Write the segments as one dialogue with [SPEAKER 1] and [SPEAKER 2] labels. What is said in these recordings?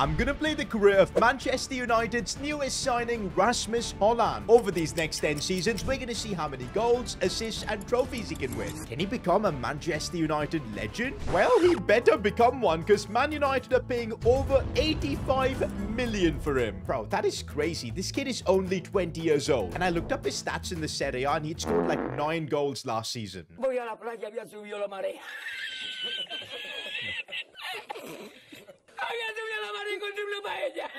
[SPEAKER 1] I'm gonna play the career of Manchester United's newest signing, Rasmus Hojlund. Over these next 10 seasons, we're gonna see how many goals, assists, and trophies he can win. Can he become a Manchester United legend? Well, he better become one, because Man United are paying over 85 million for him. Bro, that is crazy. This kid is only 20 years old. And I looked up his stats in the Serie A, and he'd scored like 9 goals last season.
[SPEAKER 2] Voy a la playa, había subido la marea. Había subido la marea y encontré una paella.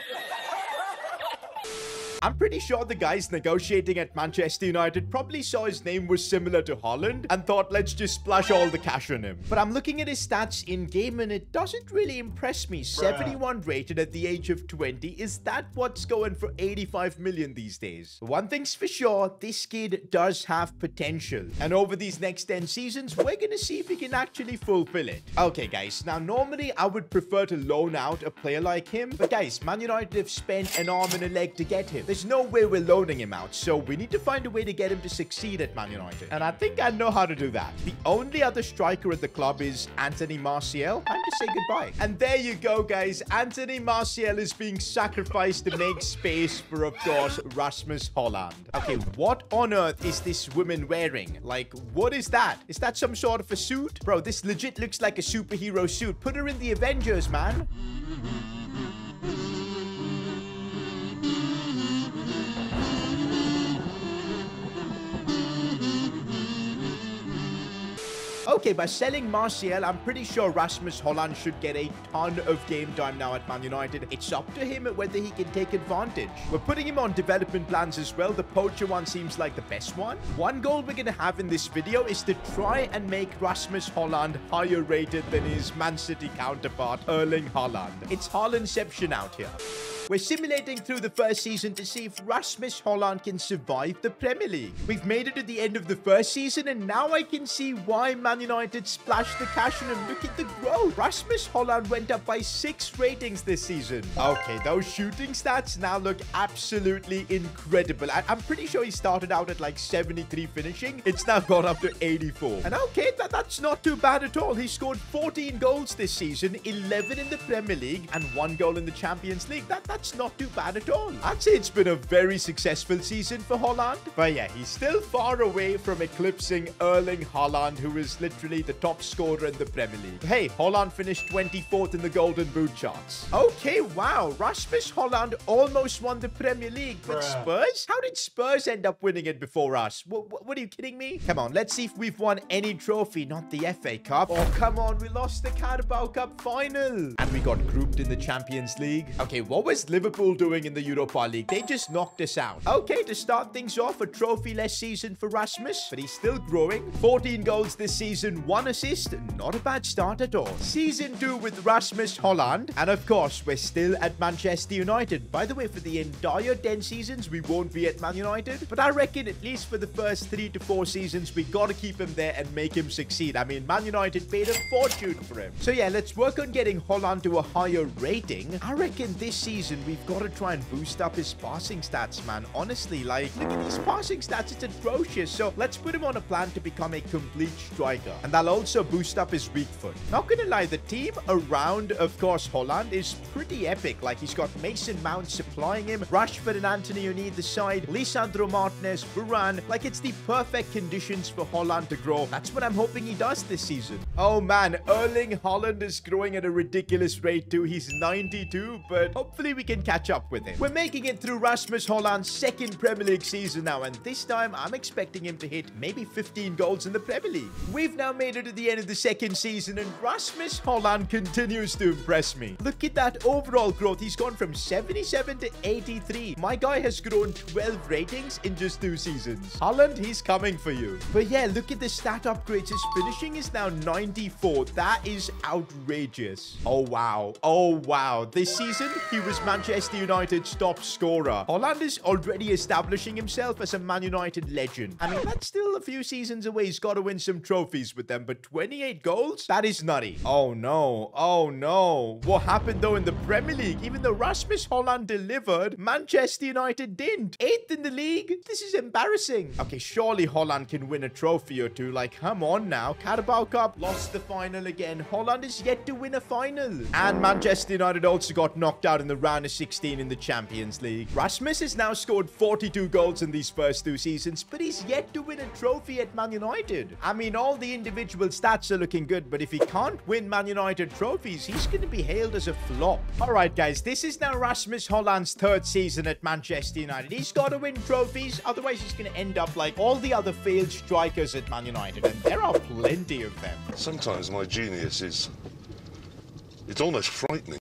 [SPEAKER 1] I'm pretty sure the guys negotiating at Manchester United probably saw his name was similar to Hojlund and thought, let's just splash all the cash on him. But I'm looking at his stats in-game and it doesn't really impress me. 71 rated at the age of 20. Is that what's going for 85 million these days? One thing's for sure, this kid does have potential. And over these next 10 seasons, we're gonna see if he can actually fulfill it. Okay, guys. Now, normally I would prefer to loan out a player like him. But guys, Man United have spent an arm and a leg to get him. There's no way we're loaning him out, so we need to find a way to get him to succeed at Man United. And I think I know how to do that. The only other striker at the club is Anthony Martial. Time to say goodbye. And there you go, guys. Anthony Martial is being sacrificed to make space for, of course, Rasmus Hojlund. Okay, what on earth is this woman wearing? Like, what is that? Is that some sort of a suit? Bro, this legit looks like a superhero suit. Put her in the Avengers, man. Okay, by selling Martial, I'm pretty sure Rasmus Hojlund should get a ton of game time now at Man United. It's up to him whether he can take advantage. We're putting him on development plans as well. The poacher one seems like the best one. One goal we're going to have in this video is to try and make Rasmus Hojlund higher rated than his Man City counterpart, Erling Haaland. It's Haalandception out here. We're simulating through the first season to see if Rasmus Hojlund can survive the Premier League. We've made it to the end of the first season, and now I can see why Man United splashed the cash on him. Look at the growth. Rasmus Hojlund went up by 6 ratings this season. Okay, those shooting stats now look absolutely incredible. I'm pretty sure he started out at like 73 finishing. It's now gone up to 84. And okay, that's not too bad at all. He scored 14 goals this season, 11 in the Premier League, and 1 goal in the Champions League. That's not too bad at all. I'd say it's been a very successful season for Hojlund. But yeah, he's still far away from eclipsing Erling Haaland, who is literally the top scorer in the Premier League. Hey, Hojlund finished 24th in the Golden Boot charts. Okay, wow. Rasmus Hojlund almost won the Premier League. But Spurs? How did Spurs end up winning it before us? What are you kidding me? Come on, let's see if we've won any trophy, not the FA Cup. Oh, come on. We lost the Carabao Cup final. And we got grouped in the Champions League. Okay, what was Liverpool doing in the Europa League? They just knocked us out. Okay, to start things off, a trophy-less season for Rasmus, but he's still growing. 14 goals this season, 1 assist. Not a bad start at all. Season 2 with Rasmus Hojlund. And of course, we're still at Manchester United. By the way, for the entire 10 seasons, we won't be at Man United. But I reckon at least for the first 3 to 4 seasons, we gotta keep him there and make him succeed. I mean, Man United paid a fortune for him. So yeah, let's work on getting Hojlund to a higher rating. I reckon this season, we've got to try and boost up his passing stats, man. Honestly, like, look at these passing stats. It's atrocious. So let's put him on a plan to become a complete striker. And that'll also boost up his weak foot. Not gonna lie, the team around, of course, Hojlund is pretty epic. Like, he's got Mason Mount supplying him, Rashford and Anthony on either side, Lisandro Martinez, Varane. Like, it's the perfect conditions for Hojlund to grow. That's what I'm hoping he does this season. Oh, man. Erling Haaland is growing at a ridiculous rate, too. He's 92, but hopefully we can catch up with him. We're making it through Rasmus Hojlund's second Premier League season now, and this time I'm expecting him to hit maybe 15 goals in the Premier League. We've now made it to the end of the second season, and Rasmus Hojlund continues to impress me. Look at that overall growth. He's gone from 77 to 83. My guy has grown 12 ratings in just 2 seasons. Haaland, he's coming for you. But yeah, look at the stat upgrades. His finishing is now 94. That is outrageous. Oh, wow. Oh, wow. This season, he was Manchester United's top scorer. Hojlund is already establishing himself as a Man United legend. I mean, that's still a few seasons away. He's got to win some trophies with them, but 28 goals? That is nutty. Oh, no. Oh, no. What happened, though, in the Premier League? Even though Rasmus Hojlund delivered, Manchester United didn't. 8th in the league? This is embarrassing. Okay, surely Hojlund can win a trophy or two. Like, come on now. Carabao Cup, lost lost the final again. Hojlund is yet to win a final. And Manchester United also got knocked out in the round of 16 in the Champions League. Rasmus has now scored 42 goals in these first 2 seasons, but he's yet to win a trophy at Man United. I mean, all the individual stats are looking good, but if he can't win Man United trophies, he's going to be hailed as a flop. All right, guys, this is now Rasmus Hojlund's 3rd season at Manchester United. He's got to win trophies, otherwise he's going to end up like all the other failed strikers at Man United, and there are plenty of them.
[SPEAKER 3] Sometimes my genius it's almost frightening.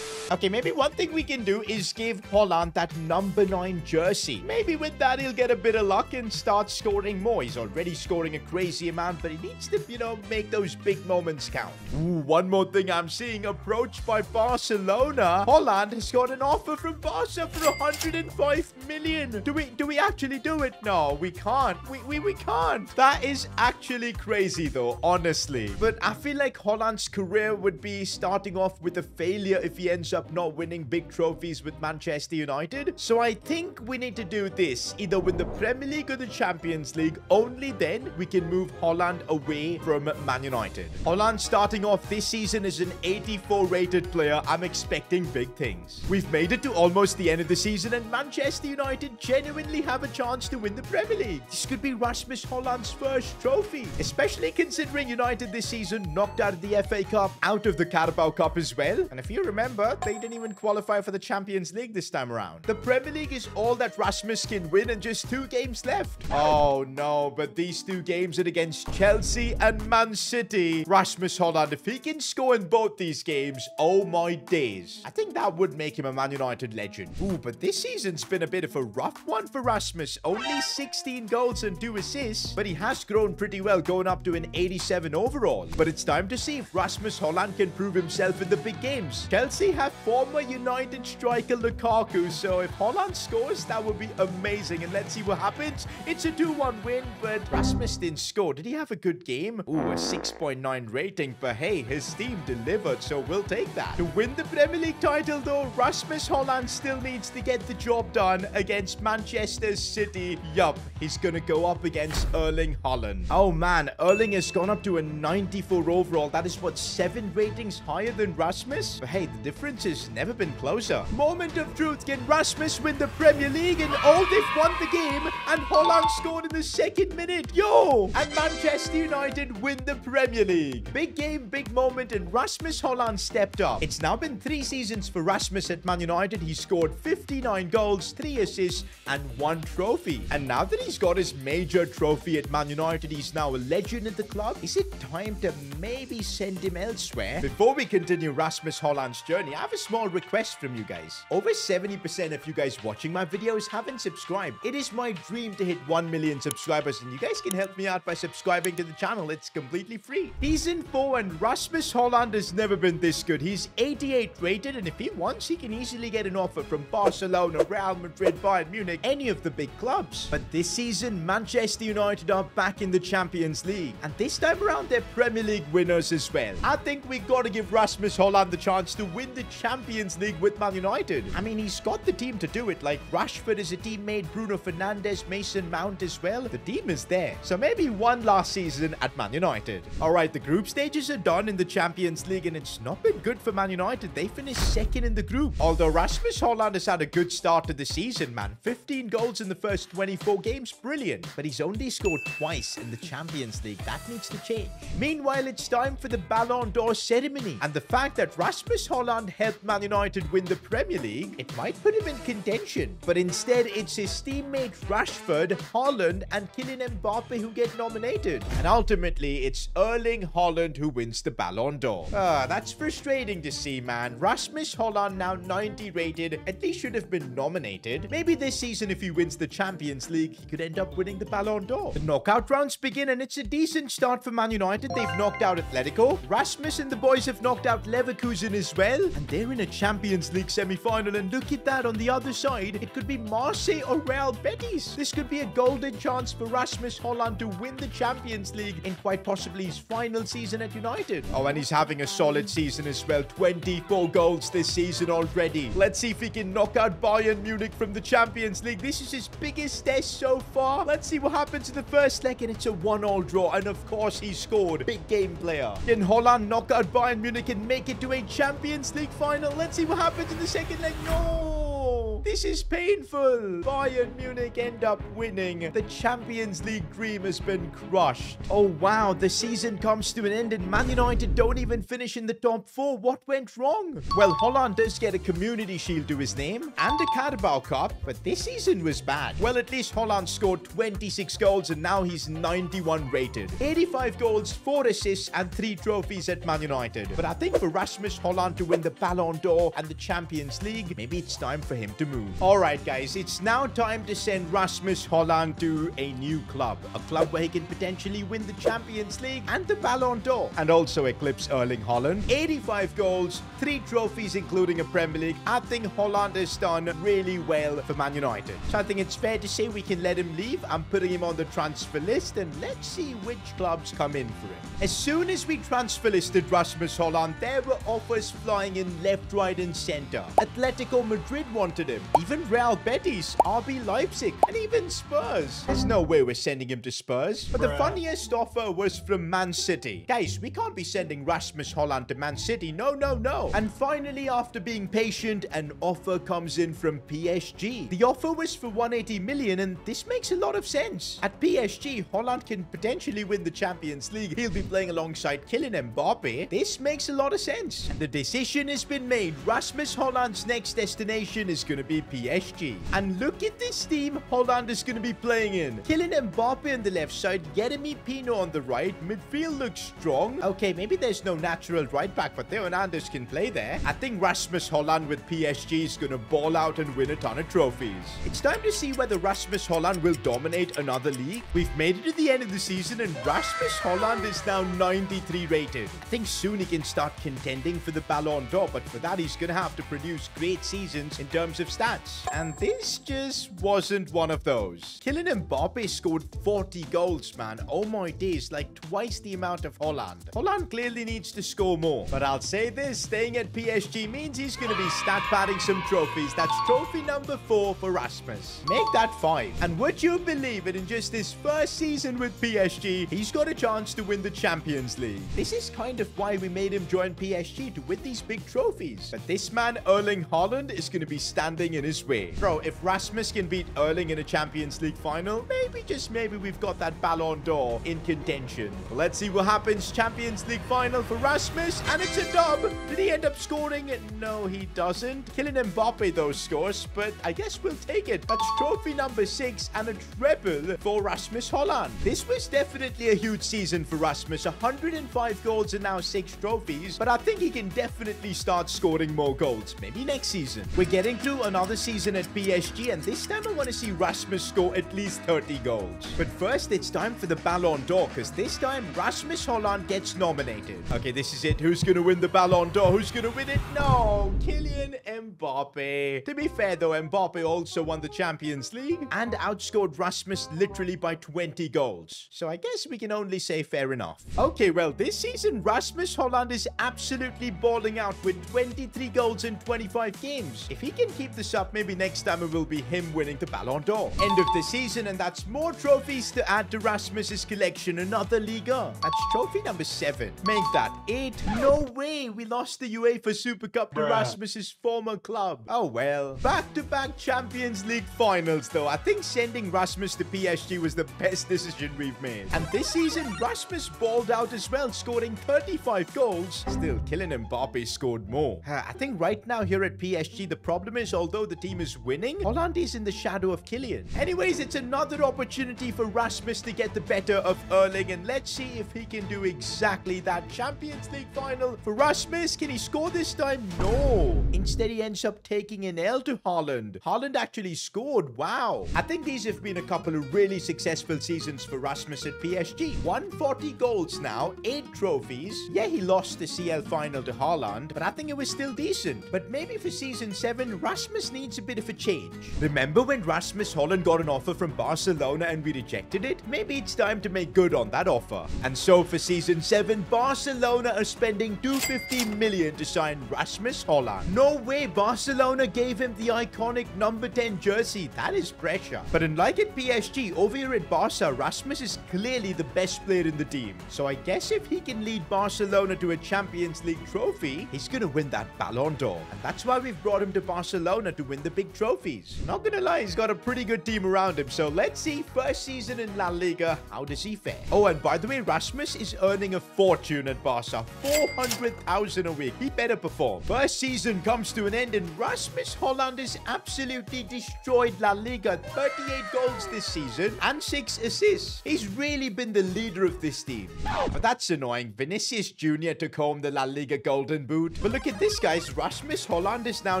[SPEAKER 1] Okay, maybe one thing we can do is give Hojlund that number 9 jersey. Maybe with that, he'll get a bit of luck and start scoring more. He's already scoring a crazy amount, but he needs to, you know, make those big moments count. Ooh, one more thing I'm seeing approached by Barcelona. Hojlund has got an offer from Barca for 105 million. Do we actually do it? No, we can't. We can't. That is actually crazy, though, honestly. But I feel like Hojlund's career would be starting off with a failure if he ends up not winning big trophies with Manchester United. So I think we need to do this. Either win the Premier League or the Champions League. Only then we can move Hojlund away from Man United. Hojlund starting off this season as an 84 rated player. I'm expecting big things. We've made it to almost the end of the season and Manchester United genuinely have a chance to win the Premier League. This could be Rasmus Hojlund's first trophy, especially considering United this season knocked out of the FA Cup, out of the Carabao Cup as well. And if you remember, they didn't even qualify for the Champions League this time around. The Premier League is all that Rasmus can win and just 2 games left. Oh no, but these 2 games are against Chelsea and Man City. Rasmus Hojlund, if he can score in both these games, oh my days. I think that would make him a Man United legend. Ooh, but this season's been a bit of a rough one for Rasmus. Only 16 goals and 2 assists, but he has grown pretty well, going up to an 87 overall. But it's time to see if Rasmus Hojlund can prove himself in the big games. Chelsea have former United striker Lukaku, so if Hojlund scores, that would be amazing. And let's see what happens. It's a 2-1 win, but Rasmus didn't score. Did he have a good game? Ooh, a 6.9 rating, but hey, his team delivered, so we'll take that. To win the Premier League title, though, Rasmus Hojlund still needs to get the job done against Manchester City. Yup, he's gonna go up against Erling Haaland. Oh man, Erling has gone up to a 94 overall. That is what, 7 ratings higher than Rasmus? But hey, the difference has never been closer. Moment of truth. Can Rasmus win the Premier League? And Oldiff won the game, and Haaland scored in the 2nd minute. Yo! And Manchester United win the Premier League. Big game, big moment, and Rasmus Hojlund stepped up. It's now been 3 seasons for Rasmus at Man United. He scored 59 goals, 3 assists, and 1 trophy. And now that he's got his major trophy at Man United, he's now a legend at the club. Is it time to maybe send him elsewhere? Before we continue Rasmus Hojlund's journey, I have a small request from you guys. Over 70% of you guys watching my videos haven't subscribed. It is my dream to hit 1 million subscribers, and you guys can help me out by subscribing to the channel. It's completely free. He's in 4, and Rasmus Hojlund has never been this good. He's 88 rated, and if he wants, he can easily get an offer from Barcelona, Real Madrid, Bayern Munich, any of the big clubs. But this season, Manchester United are back in the Champions League, and this time around, they're Premier League winners as well. I think we got to give Rasmus Hojlund the chance to win the Champions League with Man United. I mean, he's got the team to do it. Like, Rashford is a teammate, Bruno Fernandes, Mason Mount as well. The team is there. So maybe one last season at Man United. All right, the group stages are done in the Champions League, and it's not been good for Man United. They finished 2nd in the group. Although Rasmus Hojlund has had a good start to the season, man. 15 goals in the first 24 games. Brilliant. But he's only scored twice in the Champions League. That needs to change. Meanwhile, it's time for the Ballon d'Or ceremony. And the fact that Rasmus Hojlund helped Man United win the Premier League, it might put him in contention. But instead, it's his teammate Rashford, Haaland, and Kylian Mbappe who get nominated. And ultimately, it's Erling Haaland who wins the Ballon d'Or. That's frustrating to see, man. Rasmus Hojlund, now 90 rated, at least should have been nominated. Maybe this season, if he wins the Champions League, he could end up winning the Ballon d'Or. The knockout rounds begin, and it's a decent start for Man United. They've knocked out Atletico. Rasmus and the boys have knocked out Leverkusen as well, and they're in a Champions League semi-final. And look at that, on the other side, it could be Marseille or Real Betis. This could be a golden chance for Rasmus Hojlund to win the Champions League in quite possibly his final season at United. Oh, and he's having a solid season as well. 24 goals this season already. Let's see if he can knock out Bayern Munich from the Champions League. This is his biggest test so far. Let's see what happens in the first leg, and it's a 1-all draw. And of course, he scored. Big game player. Can Hojlund knock out Bayern Munich and make it to a Champions League final? Let's see what happens in the second leg. No! This is painful. Bayern Munich end up winning. The Champions League dream has been crushed. Oh, wow. The season comes to an end and Man United don't even finish in the top 4. What went wrong? Well, Hojlund does get a Community Shield to his name and a Carabao Cup, but this season was bad. Well, at least Hojlund scored 26 goals and now he's 91 rated. 85 goals, 4 assists and 3 trophies at Man United. But I think for Rasmus Hojlund to win the Ballon d'Or and the Champions League, maybe it's time for him to move. Alright guys, it's now time to send Rasmus Hojlund to a new club. A club where he can potentially win the Champions League and the Ballon d'Or. And also eclipse Erling Haaland. 85 goals, 3 trophies including a Premier League. I think Hojlund has done really well for Man United. So I think it's fair to say we can let him leave. I'm putting him on the transfer list and let's see which clubs come in for him. As soon as we transfer listed Rasmus Hojlund, there were offers flying in left, right and center. Atletico Madrid wanted him. Even Real Betis, RB Leipzig, and even Spurs. There's no way we're sending him to Spurs. But the funniest offer was from Man City. Guys, we can't be sending Rasmus Hojlund to Man City. No, no, no. And finally, after being patient, an offer comes in from PSG. The offer was for 180 million, and this makes a lot of sense. At PSG, Hojlund can potentially win the Champions League. He'll be playing alongside Kylian Mbappe. This makes a lot of sense. And the decision has been made. Rasmus Hojlund's next destination is going to be PSG. And look at this team Hojlund is going to be playing in. Kylian Mbappe on the left side, Yeremy Pino on the right. Midfield looks strong. Okay, maybe there's no natural right back, but Theo Hernandez can play there. I think Rasmus Hojlund with PSG is going to ball out and win a ton of trophies. It's time to see whether Rasmus Hojlund will dominate another league. We've made it to the end of the season and Rasmus Hojlund is now 93 rated. I think soon he can start contending for the Ballon d'Or, but for that he's going to have to produce great seasons in terms of stats. And this just wasn't one of those. Kylian Mbappe scored 40 goals, man. Oh my days, like twice the amount of Hojlund. Hojlund clearly needs to score more. But I'll say this, staying at PSG means he's going to be stat padding some trophies. That's trophy number 4 for Rasmus. Make that 5. And would you believe it, in just his first season with PSG, he's got a chance to win the Champions League. This is kind of why we made him join PSG, to win these big trophies. But this man, Erling Haaland, is going to be standing in his way. Bro, if Rasmus can beat Erling in a Champions League final, maybe, just maybe, we've got that Ballon d'Or in contention. Well, let's see what happens. Champions League final for Rasmus, and it's a dub. Did he end up scoring? No, he doesn't. Kylian Mbappe, though, scores, but I guess we'll take it. That's trophy number 6 and a treble for Rasmus Hojlund. This was definitely a huge season for Rasmus. 105 goals and now 6 trophies, but I think he can definitely start scoring more goals. Maybe next season. We're getting through another season at PSG, and this time I want to see Rasmus score at least 30 goals. But first, it's time for the Ballon d'Or, because this time Rasmus Hojlund gets nominated. Okay, this is it. Who's going to win the Ballon d'Or? Who's going to win it? No, Kylian Mbappe. To be fair though, Mbappe also won the Champions League and outscored Rasmus literally by 20 goals. So I guess we can only say fair enough. Okay, well, this season Rasmus Hojlund is absolutely balling out with 23 goals in 25 games. If he can keep this up, maybe next time it will be him winning the Ballon d'Or. End of the season, and that's more trophies to add to Rasmus's collection. Another Liga. That's trophy number 7. Make that 8. No way, we lost the UEFA Super Cup to Rasmus's former club. Oh well. Back-to-back Champions League finals though. I think sending Rasmus to PSG was the best decision we've made. And this season, Rasmus balled out as well, scoring 35 goals. Still, Kylian Mbappe scored more. I think right now here at PSG, the problem is, although the team is winning, Hojlund is in the shadow of Kylian. Anyways, it's another opportunity for Rasmus to get the better of Erling, and let's see if he can do exactly that. Champions League final for Rasmus. Can he score this time? No. Instead, he ends up taking an L to Haaland. Haaland actually scored. Wow. I think these have been a couple of really successful seasons for Rasmus at PSG. 140 goals now, 8 trophies. Yeah, he lost the CL final to Haaland, but I think it was still decent. But maybe for season 7, Rasmus needs a bit of a change. Remember when Rasmus Hojlund got an offer from Barcelona and we rejected it? Maybe it's time to make good on that offer. And so for season 7, Barcelona are spending 250 million to sign Rasmus Hojlund. No way Barcelona gave him the iconic number 10 jersey. That is pressure. But unlike at PSG, over here at Barca, Rasmus is clearly the best player in the team. So I guess if he can lead Barcelona to a Champions League trophy, he's going to win that Ballon d'Or. And that's why we've brought him to Barcelona, to win the big trophies. Not going to lie, he's got a pretty good team around him. So let's see, first season in La Liga, how does he fare? Oh, and by the way, Rasmus is earning a fortune at Barca. 400,000 a week. He better perform. First season comes to an end and Rasmus Hojlund has absolutely destroyed La Liga. 38 goals this season and 6 assists. He's really been the leader of this team. But that's annoying. Vinicius Jr. took home the La Liga Golden Boot. But look at this, guys. Rasmus Hojlund is now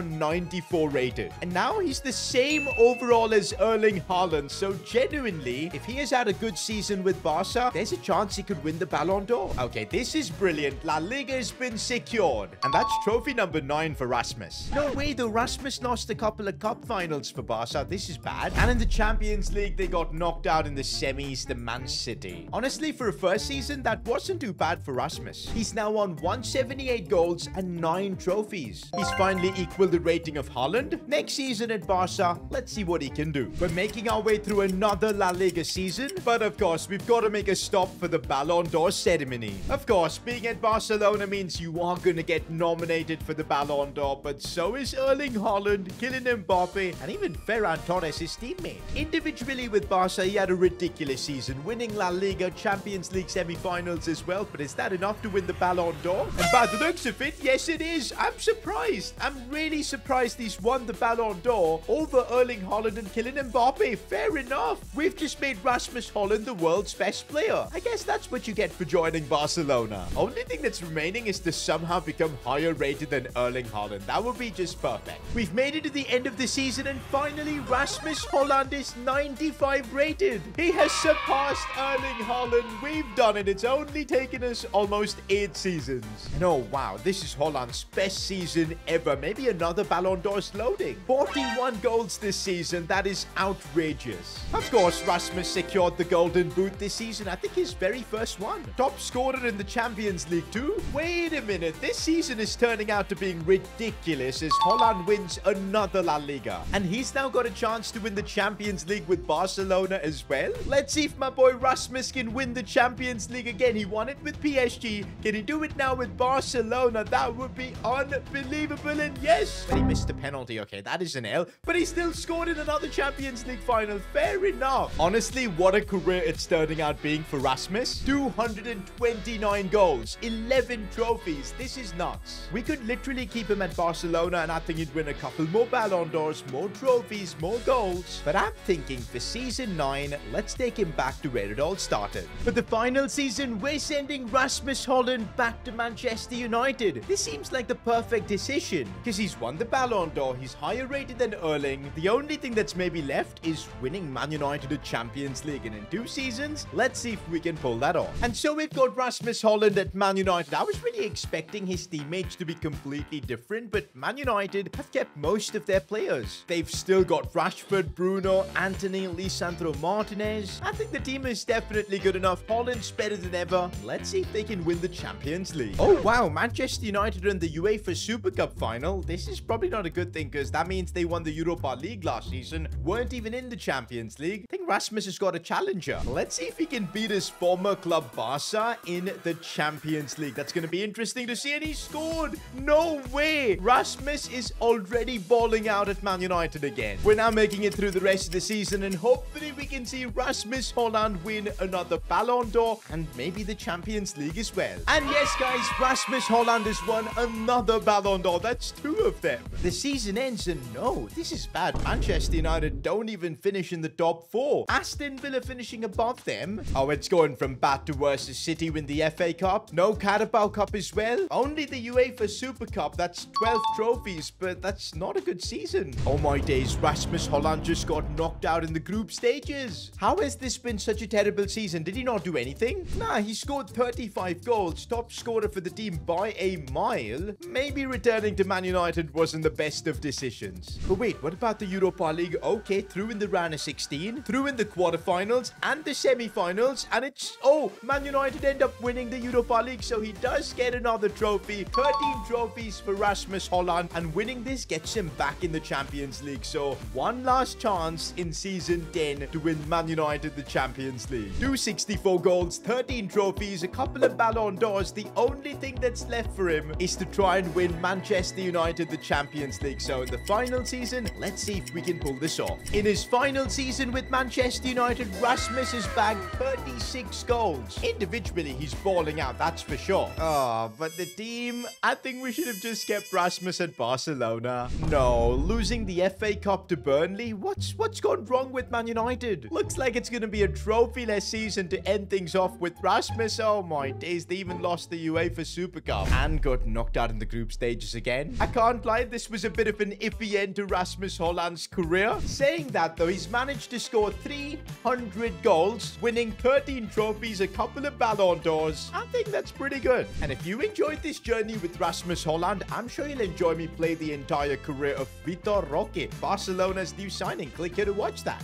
[SPEAKER 1] 94 rated. And now he's the same overall as Erling Haaland. So genuinely, if he has had a good season with Barca, there's a chance he could win the Ballon d'Or. Okay, this is brilliant. La Liga has been secured. And that's trophy number 9 for Rasmus. No way though, Rasmus lost a couple of cup finals for Barca. This is bad. And in the Champions League, they got knocked out in the semis to Man City. Honestly, for a first season, that wasn't too bad for Rasmus. He's now on 178 goals and 9 trophies. He's finally equaled the rating of Haaland. Next season at Barca, let's see what he can do. We're making our way through another La Liga season, but of course, we've got to make a stop for the Ballon d'Or ceremony. Of course, being at Barcelona means you are going to get nominated for the Ballon d'Or, but so is Erling Haaland, Kylian Mbappe, and even Ferran Torres, his teammate. Individually with Barca, he had a ridiculous season, winning La Liga, Champions League semi-finals as well, but is that enough to win the Ballon d'Or? And by the looks of it, yes it is. I'm surprised. I'm really surprised he's won the Ballon d'Or over Erling Haaland and Kylian Mbappe. Fair enough. We've just made Rasmus Hojlund the world's best player. I guess that's what you get for joining Barcelona. Only thing that's remaining is to somehow become higher rated than Erling Haaland. That would be just perfect. We've made it to the end of the season and finally Rasmus Hojlund is 95 rated. He has surpassed Erling Haaland. We've done it. It's only taken us almost 8 seasons. And oh wow, this is Haaland's best season ever. Maybe another Ballon d'Or's loading. 41 goals this season. That is outrageous. Of course, Rasmus secured the Golden Boot this season. I think his very first one. Top scorer in the Champions League too. Wait a minute. This season is turning out to being ridiculous as Haaland wins another La Liga. And he's now got a chance to win the Champions League with Barcelona as well. Let's see if my boy Rasmus can win the Champions League again. He won it with PSG. Can he do it now with Barcelona? That would be unbelievable. And yes, but he missed the penalty. Okay, that is an L. But he still scored in another Champions League final. Fair enough. Honestly, what a career it's turning out being for Rasmus. 229 goals, 11 trophies. This is nuts. We could literally keep him at Barcelona and I think he'd win a couple more Ballon d'Ors, more trophies, more goals. But I'm thinking for season 9, let's take him back to where it all started. For the final season, we're sending Rasmus Hojlund back to Manchester United. This seems like the perfect decision because he's won the Ballon d'Or. He's higher rated than Erling. The only thing that's maybe left is winning Man United a Champions League. And in 2 seasons, let's see if we can pull that off. And so we've got Rasmus Hojlund at Man United. I was really expecting his teammates to be completely different, but Man United have kept most of their players. They've still got Rashford, Bruno, Anthony, Lisandro Martinez. I think the team is definitely good enough. Haaland's better than ever. Let's see if they can win the Champions League. Oh wow, Manchester United in the UEFA Super Cup final. This is probably not a good thing because that means they won the Europa League last season, weren't even in the Champions League. I think Rasmus has got a challenger. Let's see if he can beat his former club Barca in the Champions League. That's going to be interesting to see. And he scored. No way. Rasmus is already balling out at Man United again. We're now making it through the rest of the season and hopefully we can see Rasmus Hojlund win another Ballon d'Or and maybe the Champions League as well. And yes guys, Rasmus Hojlund has won another Ballon d'Or. That's 2 of them. The season ends and no, this is bad. Manchester United don't even finish in the top 4. Aston Villa finishing above them. Oh, it's going from bad to worse as City win the FA Cup. No Carabao Cup as well. Only the UEFA Super Cup. That's 12 trophies, but that's not a good season. Oh my days, Rasmus Hojlund just got knocked out in the group stages. How has this been such a terrible season? Did he not do anything? Nah, he scored 35 goals. Top scorer for the team by a mile. Maybe returning to Man United wasn't the best of decisions. But wait, what about the Europa League? Okay, through in the round of 16, through in the quarterfinals and the semi-finals, and it's, oh, Man United end up winning the Europa League, so he does get another trophy. 13 trophies for Rasmus Hojlund. Hojlund, and winning this gets him back in the Champions League. So one last chance in season 10 to win Man United the Champions League. 264 goals, 13 trophies, a couple of Ballon d'Ors. The only thing that's left for him is to try and win Manchester United the Champions League. So in the final season, let's see if we can pull this off. In his final season with Manchester United, Rasmus has bagged 36 goals. Individually, he's balling out, that's for sure. Oh, but the team, I think we should have just kept Rasmus at Barcelona. No, losing the FA Cup to Burnley? What's gone wrong with Man United? Looks like it's going to be a trophy-less season to end things off with Rasmus. Oh my days, they even lost the UEFA Super Cup and got knocked out in the group stages again. I can't lie, this was a bit of an iffy end to Rasmus Hojlund's career. Saying that though, he's managed to score 300 goals, winning 13 trophies, a couple of Ballon d'Ors. I think that's pretty good. And if you enjoyed this journey with Rasmus Hojlund, I'm sure you'll enjoy me play the entire career of Vitor Roque, Barcelona's new signing. Click here to watch that.